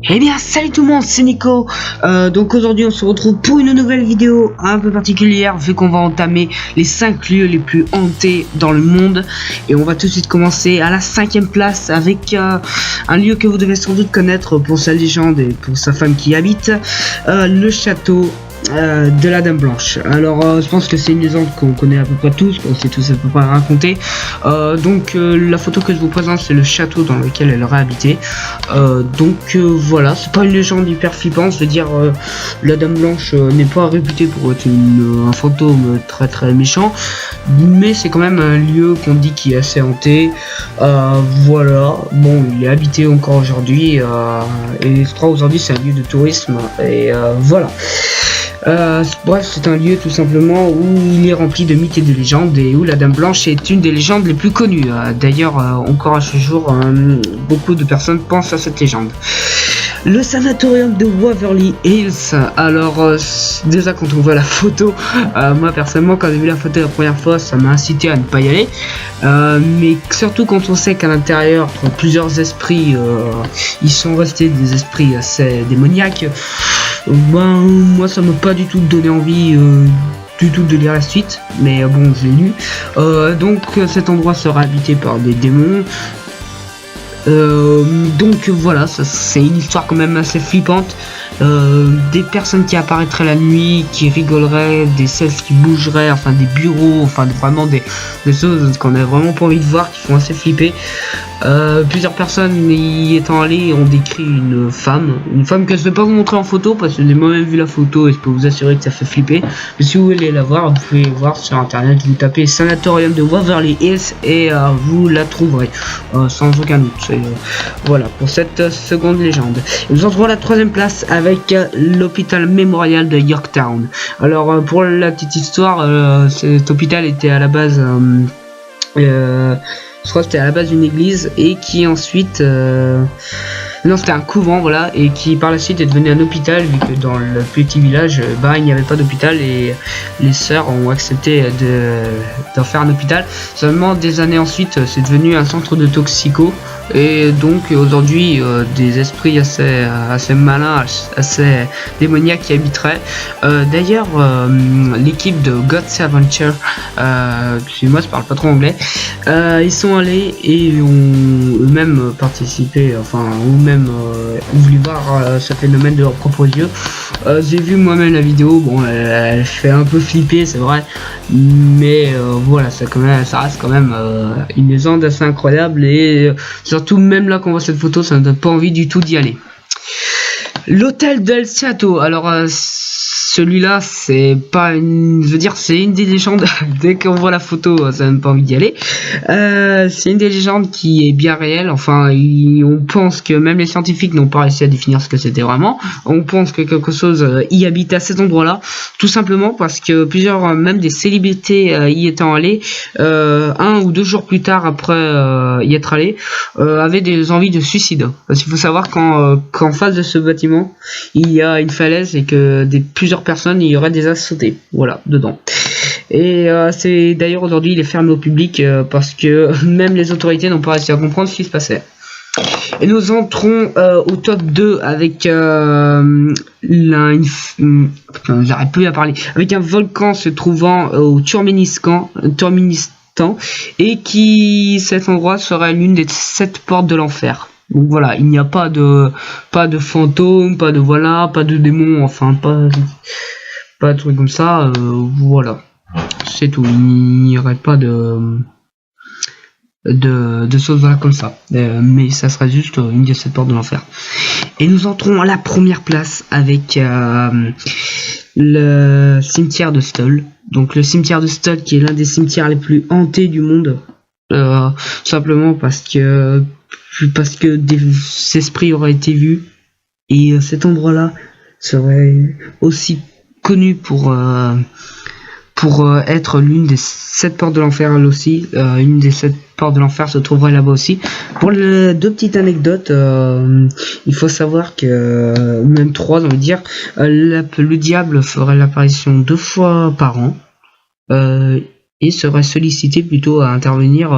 Eh bien salut tout le monde, c'est Nico. Donc aujourd'hui on se retrouve pour une nouvelle vidéo un peu particulière vu qu'on va entamer les 5 lieux les plus hantés dans le monde. Et on va tout de suite commencer à la 5e place avec un lieu que vous devez sans doute connaître pour sa légende et pour sa femme qui y habite, le château de la Dame Blanche. Alors je pense que c'est une légende qu'on connaît à peu près tous, qu'on sait tous à peu près raconter. La photo que je vous présente, c'est le château dans lequel elle aurait habité. Voilà, c'est pas une légende hyper flippante. Je veux dire, la Dame Blanche n'est pas réputée pour être un fantôme très méchant, mais c'est quand même un lieu qu'on dit qui est assez hanté. Voilà, bon, il est habité encore aujourd'hui, et je crois aujourd'hui c'est un lieu de tourisme, et voilà. Bref, c'est un lieu tout simplement où il est rempli de mythes et de légendes et où la Dame Blanche est une des légendes les plus connues. D'ailleurs, encore à ce jour, beaucoup de personnes pensent à cette légende. Le sanatorium de Waverly Hills. Alors déjà quand on voit la photo, moi personnellement quand j'ai vu la photo la première fois, ça m'a incité à ne pas y aller, mais surtout quand on sait qu'à l'intérieur plusieurs esprits, ils sont restés des esprits assez démoniaques. Moi ça m'a pas du tout donné envie du tout de lire la suite, mais bon, je l'ai lu. Donc cet endroit sera habité par des démons. Voilà, c'est une histoire quand même assez flippante. Des personnes qui apparaîtraient la nuit, qui rigoleraient, des scènes qui bougeraient, enfin des bureaux, enfin vraiment des choses qu'on a vraiment pas envie de voir, qui font assez flipper. Plusieurs personnes y étant allées ont décrit une femme que je vais pas vous montrer en photo parce que j'ai moi-même vu la photo et je peux vous assurer que ça fait flipper. Mais si vous voulez la voir, vous pouvez voir sur internet, vous tapez sanatorium de Waverly Hills et vous la trouverez sans aucun doute. Voilà pour cette seconde légende. Et nous entrons à la 3e place avec l'hôpital mémorial de Yorktown. Alors pour la petite histoire, cet hôpital était à la base je crois que c'était à la base d'une église et qui ensuite non, c'était un couvent, voilà, et qui par la suite est devenu un hôpital vu que dans le petit village il n'y avait pas d'hôpital et les sœurs ont accepté d'en faire un hôpital. Seulement des années ensuite c'est devenu un centre de toxico et donc aujourd'hui des esprits assez malins, assez démoniaques qui habiteraient. D'ailleurs l'équipe de God's Adventure, excusez-moi je parle pas trop anglais, ils sont allés et ont eux-mêmes participé, enfin eux-mêmes voulu voir ce phénomène de leurs propres yeux. J'ai vu moi-même la vidéo, bon elle fait un peu flipper c'est vrai, mais voilà, ça reste quand même une légende assez incroyable et surtout même là qu'on voit cette photo ça ne donne pas envie du tout d'y aller. L'hôtel del Château, alors celui-là c'est pas une, je veux dire c'est une des légendes. Dès qu'on voit la photo ça donne pas envie d'y aller. C'est une des légendes qui est bien réelle, enfin on pense que même les scientifiques n'ont pas réussi à définir ce que c'était vraiment. On pense que quelque chose y habite à cet endroit là, tout simplement parce que plusieurs, même des célébrités y étant allés 1 ou 2 jours plus tard après y être allés, avaient des envies de suicide, parce qu'il faut savoir qu'en face de ce bâtiment il y a une falaise et que plusieurs personnes y auraient déjà sauté, voilà, dedans. Et c'est d'ailleurs aujourd'hui il est fermé au public parce que même les autorités n'ont pas réussi à comprendre ce qui se passait. Et nous entrons au top 2 avec j'arrête plus à parler, avec un volcan se trouvant au Turkménistan, et cet endroit serait l'une des 7 portes de l'enfer. Donc voilà, il n'y a pas de fantômes, pas de démons, enfin pas de trucs comme ça, voilà. C'est tout, il n'y aurait pas de choses comme ça, mais ça serait juste une des 7 portes de l'enfer. Et nous entrons à la 1re place avec le cimetière de Stull. Donc le cimetière de Stull qui est l'un des cimetières les plus hantés du monde, simplement parce que des esprits auraient été vus, et cet endroit là serait aussi connu pour être l'une des 7 portes de l'enfer. Elle aussi, une des 7 portes de l'enfer se trouverait là-bas aussi. Pour 2 petites anecdotes, il faut savoir que, ou même 3 on veut dire, le diable ferait l'apparition 2 fois par an et serait sollicité plutôt à intervenir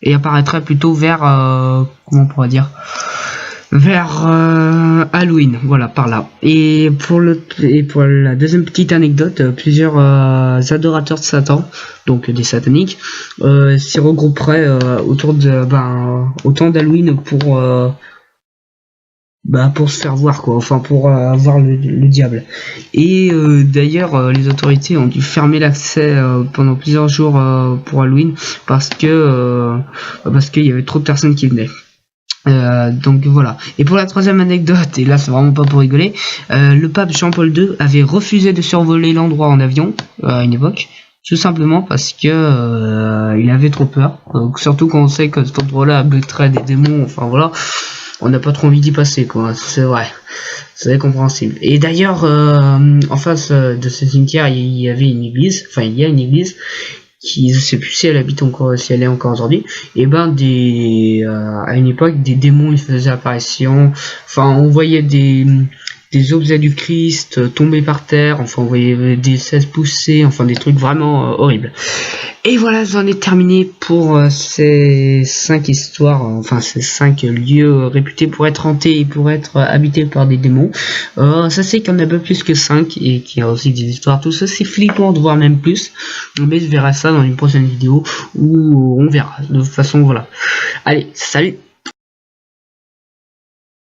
et apparaîtrait plutôt vers comment on pourrait dire, vers Halloween, voilà, par là. Et pour la deuxième petite anecdote, plusieurs adorateurs de Satan, donc des sataniques, s'y regrouperaient autour de au temps d'Halloween pour se faire voir, quoi, enfin pour voir le diable. Et d'ailleurs les autorités ont dû fermer l'accès pendant plusieurs jours pour Halloween parce qu'il y avait trop de personnes qui venaient. Donc voilà. Et pour la troisième anecdote, et là c'est vraiment pas pour rigoler, le pape Jean-Paul II avait refusé de survoler l'endroit en avion à une époque, tout simplement parce que il avait trop peur, surtout quand on sait que cet endroit-là abriterait des démons, enfin voilà, on n'a pas trop envie d'y passer, quoi, c'est vrai, c'est compréhensible. Et d'ailleurs en face de ce cimetière il y avait une église, enfin il y a une église qui, je sais plus si elle habite encore, si elle est encore aujourd'hui, et à une époque des démons ils faisaient apparition, enfin on voyait des objets du Christ tomber par terre, enfin on voyait des 16 pousser, enfin des trucs vraiment horribles. Et voilà, j'en ai terminé pour ces 5 histoires, enfin ces 5 lieux réputés pour être hantés et pour être habités par des démons. Ça c'est qu'il y en a un peu plus que 5 et qu'il y a aussi des histoires tout aussi flippantes, voire même plus. Mais je verrai ça dans une prochaine vidéo où on verra. De toute façon, voilà. Allez, salut!